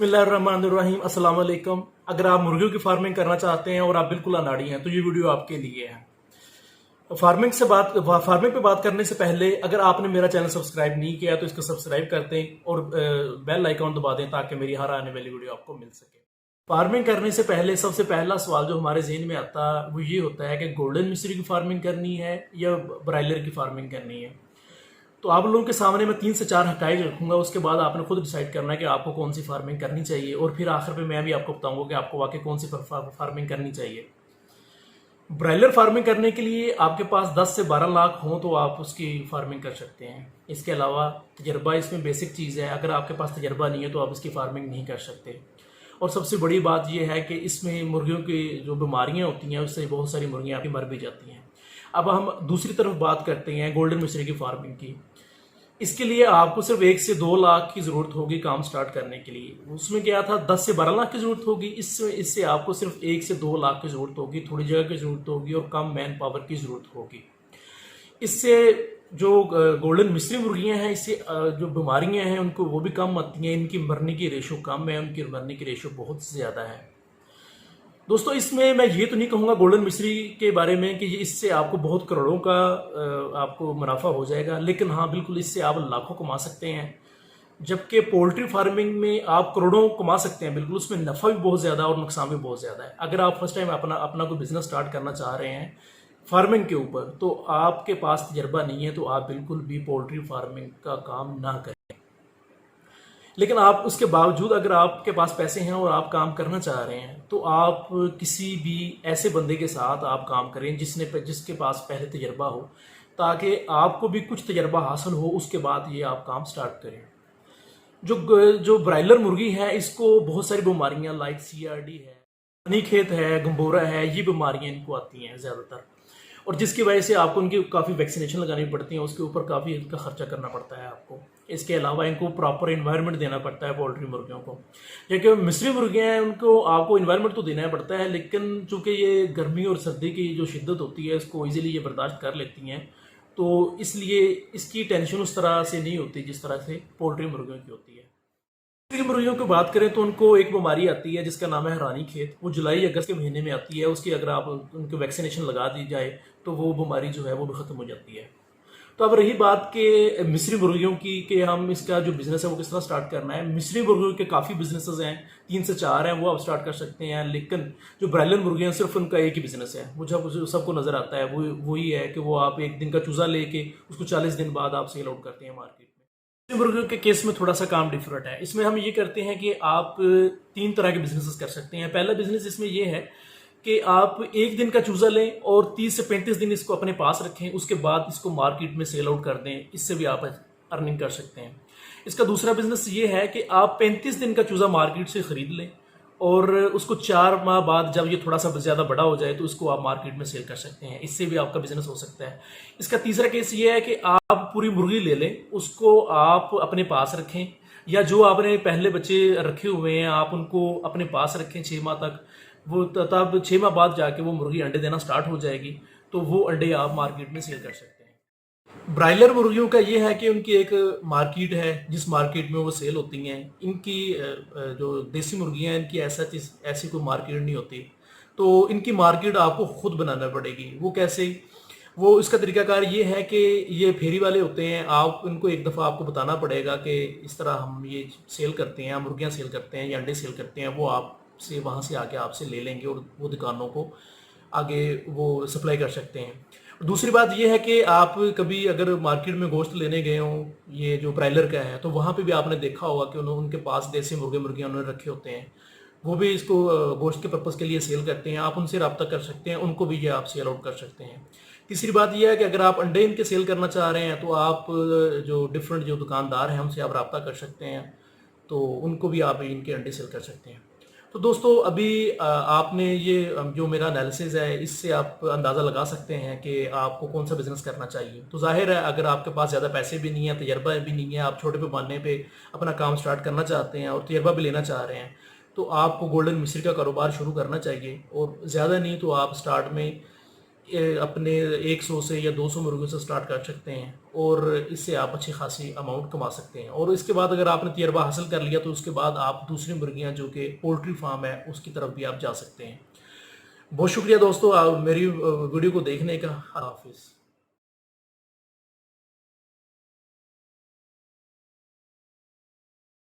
बिस्मिल्लाहिर्रहमानिर्रहीम अस्सलाम वालेकुम। अगर आप मुर्गियों की फार्मिंग करना चाहते हैं और आप बिल्कुल अनाड़ी हैं तो ये वीडियो आपके लिए है। फार्मिंग पे बात करने से पहले अगर आपने मेरा चैनल सब्सक्राइब नहीं किया तो इसको सब्सक्राइब कर दें और बेल आइकॉन दबा दें ताकि मेरी हर आने वाली वीडियो आपको मिल सके। फार्मिंग करने से पहले सबसे पहला सवाल जो हमारे जहन में आता है वो ये होता है कि गोल्डन मिस्री की फार्मिंग करनी है या ब्रायलर की फार्मिंग करनी है। तो आप लोगों के सामने मैं 3 से 4 हकाइक रखूंगा, उसके बाद आपने खुद डिसाइड करना है कि आपको कौन सी फार्मिंग करनी चाहिए और फिर आखिर पे मैं भी आपको बताऊंगा कि आपको वाकई कौन सी फार्मिंग करनी चाहिए। ब्रायलर फार्मिंग करने के लिए आपके पास 10 से 12 लाख हो तो आप उसकी फार्मिंग कर सकते हैं। इसके अलावा तजर्बा इसमें बेसिक चीज़ है, अगर आपके पास तजर्बा नहीं है तो आप इसकी फार्मिंग नहीं कर सकते। और सबसे बड़ी बात यह है कि इसमें मुर्गियों की जो बीमारियां होती हैं उससे बहुत सारी मुर्गियां आपकी मर भी जाती हैं। अब हम दूसरी तरफ बात करते हैं गोल्डन मिस्री की फार्मिंग की। इसके लिए आपको सिर्फ 1 से 2 लाख की जरूरत होगी काम स्टार्ट करने के लिए। उसमें क्या था 10 से 12 लाख की जरूरत होगी, इससे आपको सिर्फ 1 से 2 लाख की जरूरत होगी, थोड़ी जगह की जरूरत होगी और कम मैन पावर की जरूरत होगी। इससे जो गोल्डन मिस्री मुर्गियां हैं इससे जो बीमारियां हैं उनको वो भी कम आती हैं, इनकी मरने की रेशो कम है, उनकी मरने की रेशो बहुत ज़्यादा है। दोस्तों इसमें मैं ये तो नहीं कहूँगा गोल्डन मिस्री के बारे में कि इससे आपको बहुत करोड़ों का आपको मुनाफा हो जाएगा, लेकिन हाँ बिल्कुल इससे आप लाखों कमा सकते हैं। जबकि पोल्ट्री फार्मिंग में आप करोड़ों कमा सकते हैं, बिल्कुल उसमें नफ़ा भी बहुत ज़्यादा और नुकसान भी बहुत ज़्यादा है। अगर आप फर्स्ट टाइम अपना अपना कोई बिजनेस स्टार्ट करना चाह रहे हैं फार्मिंग के ऊपर तो आपके पास तजर्बा नहीं है तो आप बिल्कुल भी पोल्ट्री फार्मिंग का काम ना करें। लेकिन आप उसके बावजूद अगर आपके पास पैसे हैं और आप काम करना चाह रहे हैं तो आप किसी भी ऐसे बंदे के साथ आप काम करें जिसके पास पहले तजर्बा हो, ताकि आपको भी कुछ तजर्बा हासिल हो, उसके बाद ये आप काम स्टार्ट करें। जो ब्रायलर मुर्गी है इसको बहुत सारी बीमारियां लाइक CRD है, रानीखेत है, गंबोरा है, ये बीमारियां इनको आती हैं ज़्यादातर, और जिसकी वजह से आपको उनकी काफ़ी वैक्सीनेशन लगानी पड़ती है, उसके ऊपर काफ़ी इनका खर्चा करना पड़ता है आपको। इसके अलावा इनको प्रॉपर इन्वायरमेंट देना पड़ता है पोल्ट्री मुर्गियों को। क्योंकि मिस्री मुर्गियाँ हैं उनको आपको इन्वायरमेंट तो देना पड़ता है, लेकिन चूँकि ये गर्मी और सर्दी की जो शिद्दत होती है इसको ईजिली ये बर्दाश्त कर लेती हैं, तो इसलिए इसकी टेंशन उस तरह से नहीं होती जिस तरह से पोल्ट्री मुर्गियों की होती है। पोल्ट्री मुर्गियों की बात करें तो उनको एक बीमारी आती है जिसका नाम है रानीखेत। वो जुलाई अगस्त के महीने में आती है, उसकी अगर आप उनको वैक्सीनेशन लगा दी जाए तो वो बीमारी जो है वो भी ख़त्म हो जाती है। तो अब रही बात के मिस्री मुर्गियों की कि हम इसका जो बिज़नेस है वो किस तरह स्टार्ट करना है। मिस्री मुर्गियों के काफ़ी बिजनेसेस हैं, 3 से 4 हैं, वो आप स्टार्ट कर सकते हैं। लेकिन जो ब्रायलर मुर्गियाँ सिर्फ उनका एक ही बिज़नेस है, वो जब सबको नज़र आता है वो वही है कि वो आप एक दिन का चूज़ा लेके उसको 40 दिन बाद आप सेल आउट करते हैं मार्केट में। मुर्गियों के केस में थोड़ा सा काम डिफरेंट है। इसमें हम ये करते हैं कि आप 3 तरह के बिजनेसेस कर सकते हैं। पहला बिजनेस इसमें ये है कि आप एक दिन का चूजा लें और 30 से 35 दिन इसको अपने पास रखें, उसके बाद इसको मार्केट में सेल आउट कर दें, इससे भी आप अर्निंग कर सकते हैं। इसका दूसरा बिजनेस ये है कि आप 35 दिन का चूजा मार्केट से खरीद लें और उसको 4 माह बाद जब ये थोड़ा सा ज़्यादा बड़ा हो जाए तो उसको आप मार्केट में सेल कर सकते हैं, इससे भी आपका बिजनेस हो सकता है। इसका तीसरा केस ये है कि आप पूरी मुर्गी ले लें, उसको आप अपने पास रखें, या जो आपने पहले बच्चे रखे हुए हैं आप उनको अपने पास रखें 6 माह तक। वो तब 6 माह बाद जाके वो मुर्गी अंडे देना स्टार्ट हो जाएगी, तो वो अंडे आप मार्केट में सेल कर सकते हैं। ब्रायलर मुर्गियों का ये है कि उनकी एक मार्केट है जिस मार्केट में वो सेल होती हैं। इनकी जो देसी मुर्गियाँ हैं इनकी ऐसी कोई मार्केट नहीं होती, तो इनकी मार्केट आपको खुद बनाना पड़ेगी। वो कैसे? वो इसका तरीकाकार ये है कि ये फेरी वाले होते हैं, आप उनको एक दफ़ा आपको बताना पड़ेगा कि इस तरह हम ये सेल करते हैं, मुर्गियाँ सेल करते हैं या अंडे सेल करते हैं। वो आपसे वहाँ से आके आपसे ले लेंगे और वो दुकानों को आगे वो सप्लाई कर सकते हैं। दूसरी बात ये है कि आप कभी अगर मार्केट में गोश्त लेने गए हों, ये जो ब्रायलर का है, तो वहाँ पे भी आपने देखा होगा कि उनके पास देसी मुर्गियाँ उन्होंने रखे होते हैं, वो भी इसको गोश्त के पर्पज़ के लिए सेल करते हैं। आप उनसे रब्ता कर सकते हैं, उनको भी ये आप सेल आउट कर सकते हैं। तीसरी बात यह है कि अगर आप अंडे इनके सेल करना चाह रहे हैं तो आप जो डिफरेंट जो दुकानदार हैं उनसे आप रब्ता कर सकते हैं, तो उनको भी आप इनके अंडे सेल कर सकते हैं। तो दोस्तों अभी आपने ये जो मेरा एनालिसिस है इससे आप अंदाज़ा लगा सकते हैं कि आपको कौन सा बिज़नेस करना चाहिए। तो जाहिर है अगर आपके पास ज़्यादा पैसे भी नहीं है, तजर्बा भी नहीं है, आप छोटे पैमाने पे अपना काम स्टार्ट करना चाहते हैं और तजर्बा भी लेना चाह रहे हैं, तो आपको गोल्डन मिस्री का कारोबार शुरू करना चाहिए। और ज़्यादा नहीं तो आप स्टार्ट में अपने 100 से या 200 मुर्गियों से स्टार्ट कर सकते हैं और इससे आप अच्छी खासी अमाउंट कमा सकते हैं। और इसके बाद अगर आपने तजर्बा हासिल कर लिया तो उसके बाद आप दूसरी मुर्गियां जो कि पोल्ट्री फार्म है उसकी तरफ भी आप जा सकते हैं। बहुत शुक्रिया दोस्तों, आप मेरी वीडियो को देखने का। हाफिज़।